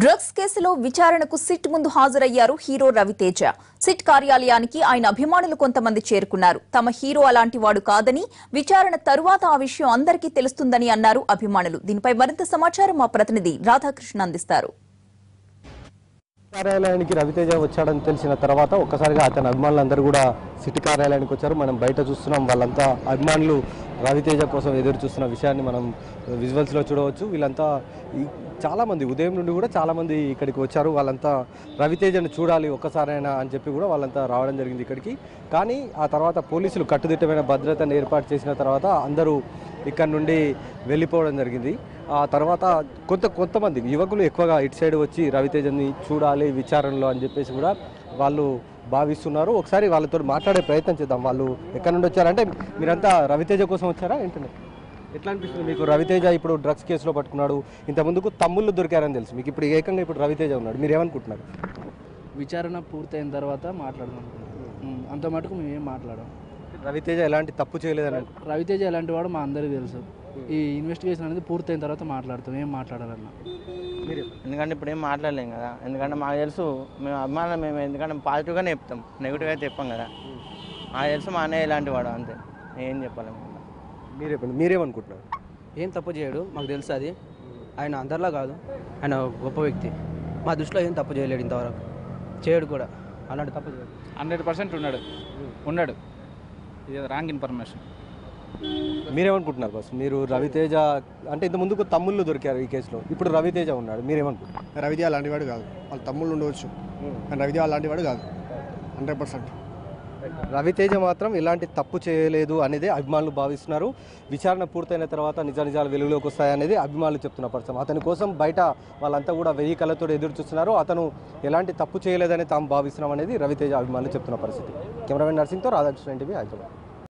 Drugs కేసులో విచారణకు SIT ముందు హాజరయ్యారు హీరో రవితేజ. సిట్ కార్యాలయానికి ఆయన అభిమానులు కొంతమంది చేరుకున్నారు. తమ హీరో అలాంటి వాడు కాదని, విచారణ తరువాత ఆ విషయం అందరికీ తెలుస్తుందని అన్నారు అభిమానులు. దీనిపై మరింత సమాచారం మా ప్రతినిధి రాధాకృష్ణ అందిస్తారు. కార్యాలయానికి రవితేజ వచ్చాడని తెలిసిన తర్వాత ఒక్కసారిగా అతని అభిమానులందరూ కూడా సిటీ కార్యాలయానికి వచ్చారు. మనం బయట చూస్తున్నాం, వాళ్ళంతా అభిమానులు రవితేజ కోసం ఎదురు చూస్తున్న విషయాన్ని మనం విజువల్స్లో చూడవచ్చు. వీళ్ళంతా చాలామంది ఉదయం నుండి కూడా చాలామంది ఇక్కడికి వచ్చారు. వాళ్ళంతా రవితేజను చూడాలి ఒక్కసారైనా అని చెప్పి కూడా వాళ్ళంతా రావడం జరిగింది ఇక్కడికి. కానీ ఆ తర్వాత పోలీసులు కట్టుదిట్టమైన భద్రతను ఏర్పాటు చేసిన తర్వాత అందరూ ఇక్కడ నుండి వెళ్ళిపోవడం జరిగింది. ఆ తర్వాత కొంతమంది యువకులు ఎక్కువగా ఇటు సైడ్ వచ్చి రవితేజని చూడాలి విచారణలో అని చెప్పేసి కూడా వాళ్ళు భావిస్తున్నారు. ఒకసారి వాళ్ళతో మాట్లాడే ప్రయత్నం చేద్దాం. వాళ్ళు ఎక్కడి నుండి వచ్చారంటే, మీరంతా రవితేజ కోసం వచ్చారా ఏంటంటే ఎట్లా అనిపిస్తుంది మీకు? రవితేజ ఇప్పుడు డ్రగ్స్ కేసులో పట్టుకున్నాడు, ఇంతకుముందుకు తమ్ముళ్ళు దొరికారని తెలుసు మీకు, ఇప్పుడు ఏకంగా ఇప్పుడు రవితేజ ఉన్నాడు, మీరు ఏమనుకుంటున్నారు? విచారణ పూర్తయిన తర్వాత మాట్లాడదాం. అంత మటుకు మేమేం మాట్లాడాం. రవితేజ ఎలాంటి తప్పు చేయలేదని రవితేజ ఎలాంటి వాడు మా అందరికీ తెలుసు. ఈ ఇన్వెస్టిగేషన్ అనేది పూర్తయిన తర్వాత మాట్లాడతాం. ఏం మాట్లాడాలన్నా ఎందుకంటే ఇప్పుడు ఏం మాట్లాడలేం కదా. ఎందుకంటే మాకు తెలుసు, మేము అభిమానులు, మేము ఎందుకంటే పాజిటివ్గానే చెప్తాం, నెగిటివ్గా అయితే చెప్పాం కదా. మాకు తెలుసు మా అన్నయ్య ఇలాంటి వాడు, అంతే, ఏం చెప్పలేము. మీరేమనుకుంటున్నారు? ఏం తప్పు చేయడు, మాకు తెలుసు. అది ఆయన అందరిలా కాదు, ఆయన గొప్ప వ్యక్తి. మా దృష్టిలో ఏం తప్పు చేయలేడు, ఇంతవరకు చేయడు కూడా. అలాంటి తప్పు చేయడు. 100% ఉన్నాడు. ఇది రాంగ్ ఇన్ఫర్మేషన్. మీరేమనుకుంటున్నారు బాస్? మీరు రవితేజ అంటే ఇంత ముందుకు తమ్ముళ్ళు దొరికారు ఈ కేసులో, ఇప్పుడు రవితేజ ఉన్నాడు, మీరేమనుకుంటున్నారు? రవితేజ అలాంటి వాడు కాదు. వాళ్ళ తమ్ముళ్ళు ఉండవచ్చు, కానీ రవితేజ అలాంటి వాడు కాదు 100%. రవితేజ మాత్రం ఇలాంటి తప్పు చేయలేదు అనేది అభిమానులు భావిస్తున్నారు. విచారణ పూర్తయిన తర్వాత నిజాలు వెలుగులోకి వస్తాయనేది అభిమానులు చెప్తున్న పరిస్థితి. అతని కోసం బయట వాళ్ళంతా కూడా 1000 కళ్ళతో ఎదురు చూస్తున్నారు. అతను ఎలాంటి తప్పు చేయలేదని తాము భావిస్తున్నాం అనేది రవితేజ అభిమానులు చెప్తున్న పరిస్థితి. కెమెరామెన్ నర్సింగ్తో రాధాకృష్ణ, NTV, హైదరాబాద్.